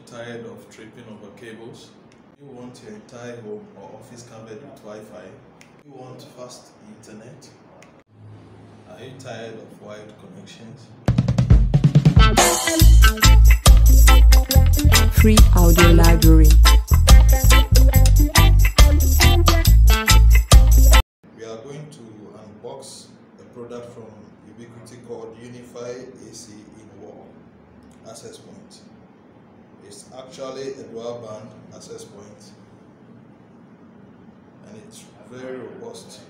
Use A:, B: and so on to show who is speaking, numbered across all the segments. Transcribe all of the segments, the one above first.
A: tired of tripping over cables? You want your entire home or office covered with Wi-Fi? You want fast internet? Are you tired of wired connections?
B: Free audio library.
A: We are going to unbox a product from Ubiquiti called UniFi AC-EDU Access Point. It's actually a dual band access point and it's very robust,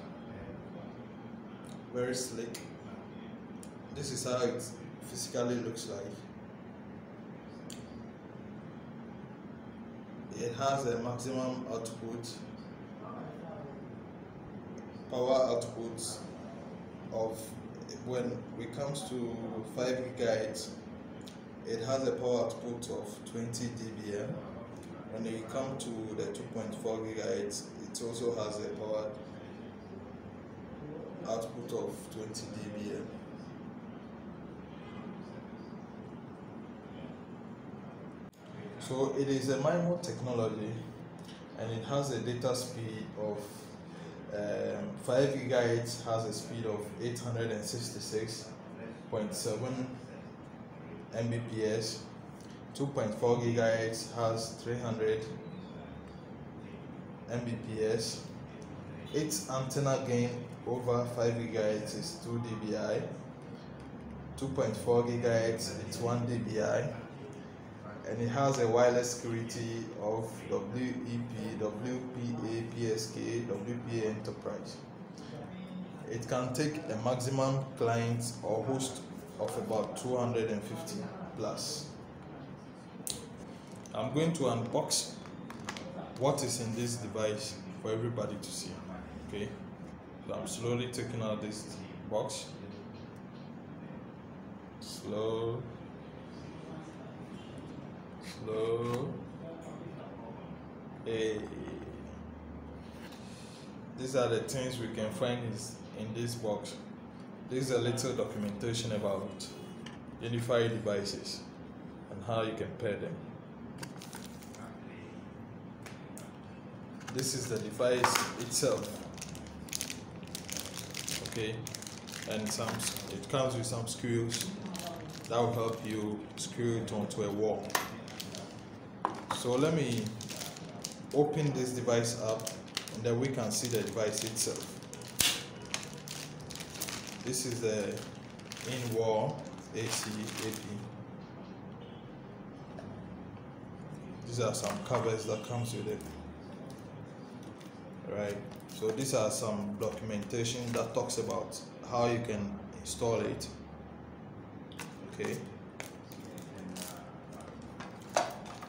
A: very slick. This is how it physically looks like. It has a maximum output, power output of, when it comes to 5 gigahertz, it has a power output of 20 dBm. When you come to the 2.4 gigahertz, it also has a power output of 20 dBm. So it is a MIMO technology and it has a data speed of 5 gigahertz has a speed of 866.7 Mbps. 2.4 gigahertz has 300 Mbps. Its antenna gain over 5 gigahertz is 2 dBi. 2.4 gigahertz it's 1 dBi. And it has a wireless security of WEP, WPA, PSK, WPA Enterprise. It can take a maximum client or host of about 250 plus. I'm going to unbox what is in this device for everybody to see. Okay, so I'm slowly taking out this box. Slow. Hey, these are the things we can find in this box. This is a little documentation about UniFi devices and how you can pair them. This is the device itself. Okay, and it comes with some screws that will help you screw it onto a wall. So let me open this device up and then we can see the device itself. This is the in-wall AC AP. These are some covers that comes with it. Right. So these are some documentation that talks about how you can install it. Okay.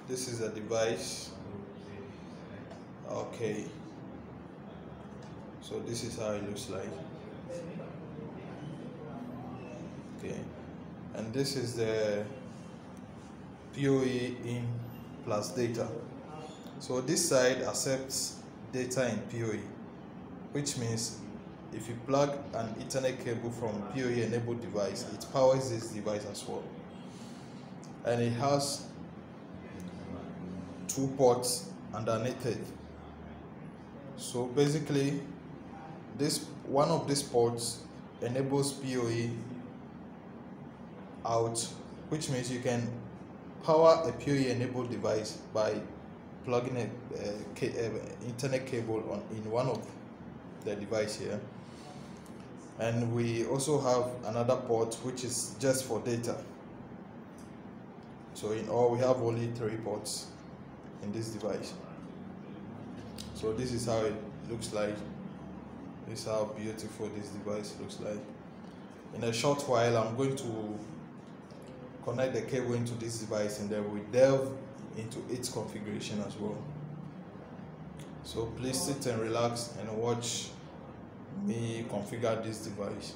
A: This is a device. Okay. So this is how it looks like. Okay. And this is the PoE in plus data. So this side accepts data in PoE, which means if you plug an Ethernet cable from PoE enabled device, it powers this device as well. And it has 2 ports underneath it. So basically, one of these ports enables PoE out, which means you can power a PoE enabled device by plugging an Ethernet cable in one of the device here. And we also have another port which is just for data. So in all, we have only 3 ports in this device. So this is how it looks like. This is how beautiful this device looks like. In a short while, I'm going to connect the cable into this device and then we delve into its configuration as well. So please sit and relax and watch me configure this device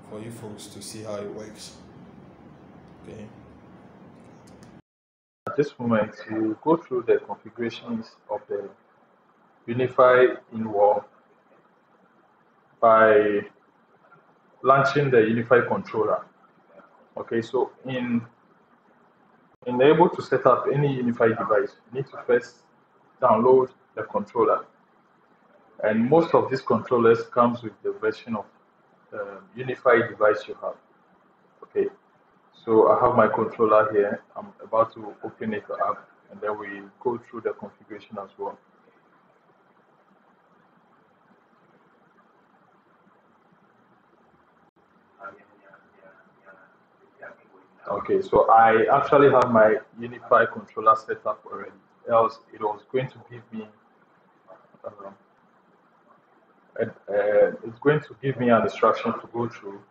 A: for you folks to see how it works. Okay.
C: At this moment, you go through the configurations of the UniFi in-wall by launching the UniFi controller. Okay, so in In able to set up any UniFi device, you need to first download the controller. And most of these controllers comes with the version of UniFi device you have. Okay, so I have my controller here. I'm about to open it up, and then we go through the configuration as well. Okay, so I actually have my UniFi controller set up already. Else, it was going to give me it's going to give me an instruction to go through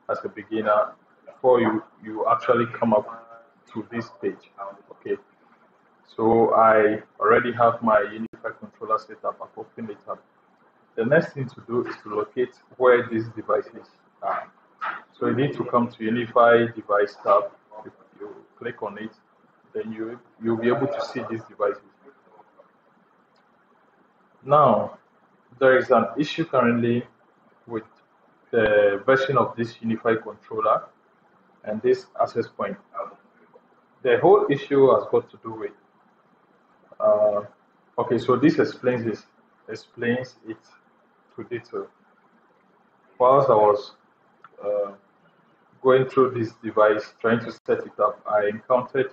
C: as a beginner before you actually come up to this page. Okay, so I already have my UniFi controller set up. I've opened it up. The next thing to do is to locate where these devices are. So you need to come to UniFi device tab. You click on it, then you'll be able to see these devices. Now, there is an issue currently with the version of this UniFi controller and this access point. The whole issue has got to do with okay, so this explains it to detail. Whilst I was going through this device trying to set it up, I encountered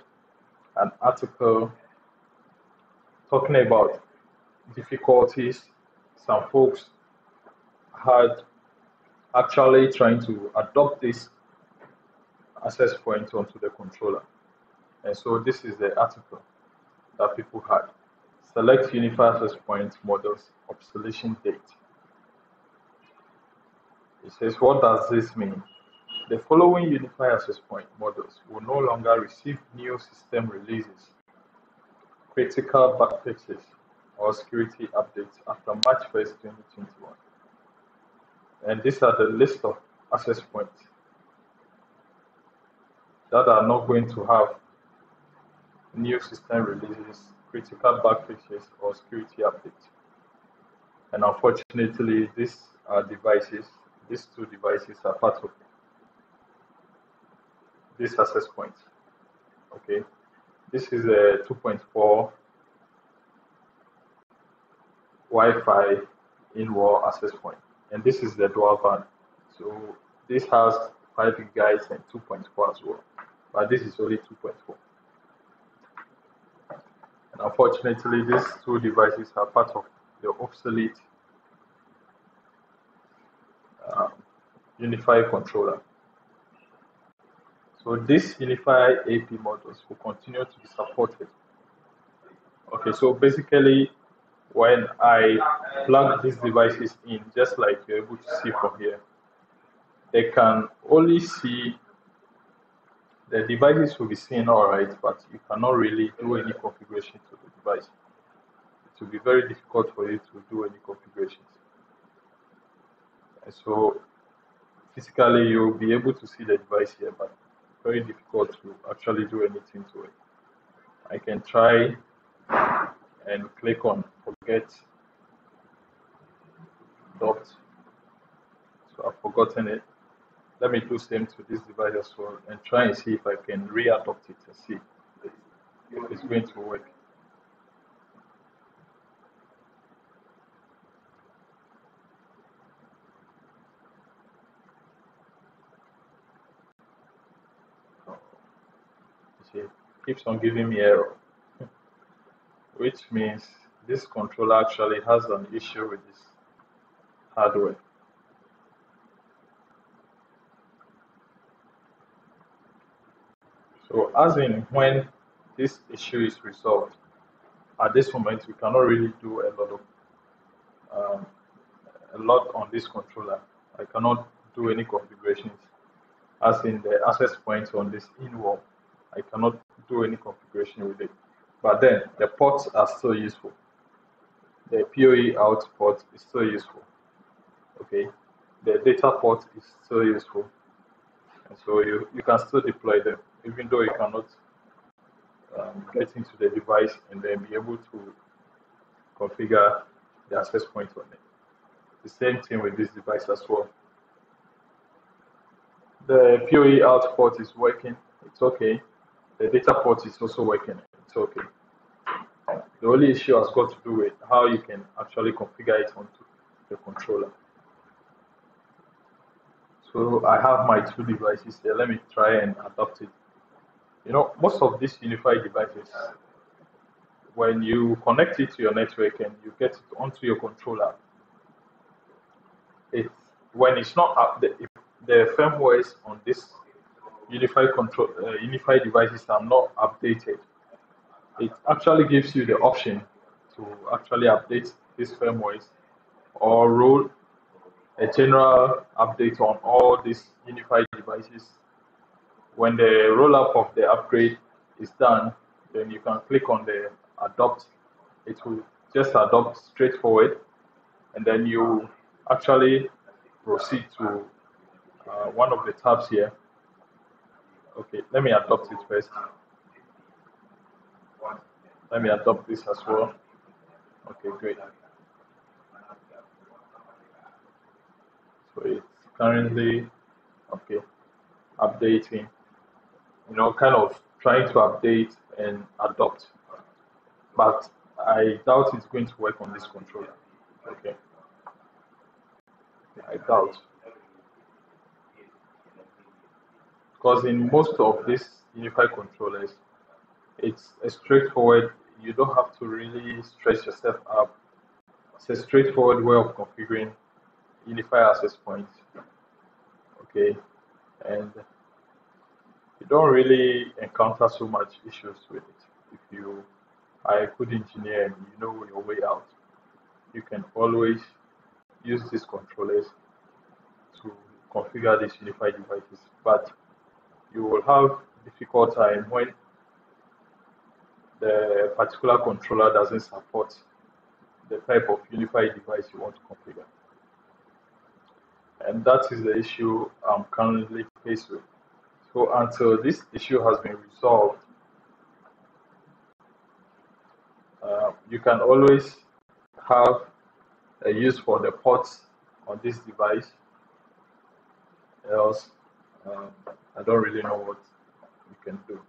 C: an article talking about difficulties some folks had actually trying to adopt this access point onto the controller. And so this is the article that people had. Select UniFi access point models obsolescence date. It says, what does this mean? The following UniFi access point models will no longer receive new system releases, critical bug fixes, or security updates after March 1st, 2021. And these are the list of access points that are not going to have new system releases, critical bug fixes, or security updates. And unfortunately, these two devices are part of this access point. Okay, this is a 2.4 Wi-Fi in-wall access point, and this is the dual band. So this has 5 gigahertz and 2.4 as well, but this is only 2.4. And unfortunately, these two devices are part of the obsolete UniFi controller. So these UniFi AP models will continue to be supported. Okay, so basically, when I plug these devices in, just like you're able to see from here, they can only see the devices will be seen all right, but you cannot really do any configuration to the device. It will be very difficult for you to do any configurations. And so physically, you'll be able to see the device here, but very difficult to actually do anything to it. I can try and click on forget dot. So I've forgotten it. Let me do same to this device as well and try and see if I can re-adopt it and see if it's going to work. See, it keeps on giving me error, which means this controller actually has an issue with this hardware. So as in when this issue is resolved, at this moment we cannot really do a lot on this controller. I cannot do any configurations. As in the access points on this in-wall, I cannot do any configuration with it. But then the ports are still useful. The PoE out port is still useful. Okay, the data port is still useful, and so you can still deploy them, even though you cannot get into the device and then be able to configure the access point on it. The same thing with this device as well. The PoE out port is working, it's okay. the data port is also working. It's okay. The only issue has got to do with how you can actually configure it onto the controller. So I have my two devices here. Let me try and adopt it. You know, most of these UniFi devices, when you connect it to your network and you get it onto your controller, when it's not up, the firmwares on this UniFi devices are not updated, it actually gives you the option to actually update these firmwares or roll a general update on all these UniFi devices. When the roll-up of the upgrade is done, then you can click on the adopt. It will just adopt straightforward, and then you actually proceed to one of the tabs here. Okay, let me adopt it first. Let me adopt this as well. Okay, great. So it's currently, okay, updating, you know, kind of trying to update and adopt, but I doubt it's going to work on this controller. Okay, I doubt, because in most of these UniFi controllers, it's a straightforward, you don't have to really stress yourself up. It's a straightforward way of configuring UniFi access point. Okay, and you don't really encounter so much issues with it. If you are a good engineer and you know your way out, you can always use these controllers to configure these UniFi devices. But you will have difficult time when the particular controller doesn't support the type of UniFi device you want to configure. And that is the issue I'm currently faced with. So until this issue has been resolved, you can always have a use for the ports on this device. Else, I don't really know what you can do.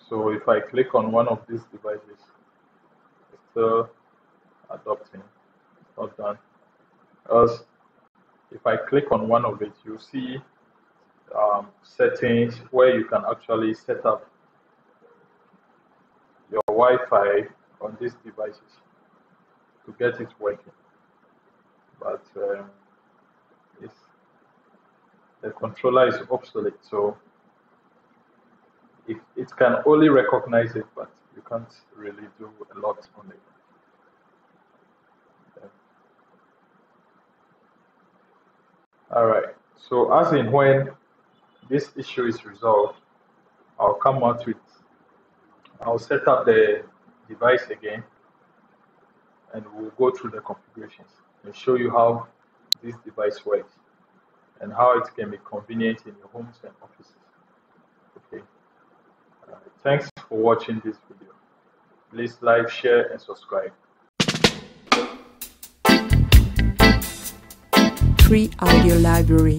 C: So if I click on one of these devices, it's still adopting, it's not done. Else, if I click on one of it, you see settings where you can actually set up your Wi-Fi on these devices to get it working. But the controller is obsolete, so it can only recognize it, but you can't really do a lot on it. All right, so as in when this issue is resolved, I'll come out with, I'll set up the device again, and we'll go through the configurations and show you how this device works and how it can be convenient in your homes and offices. Okay. Thanks for watching this video. Please like, share, and subscribe.
B: Free audio library.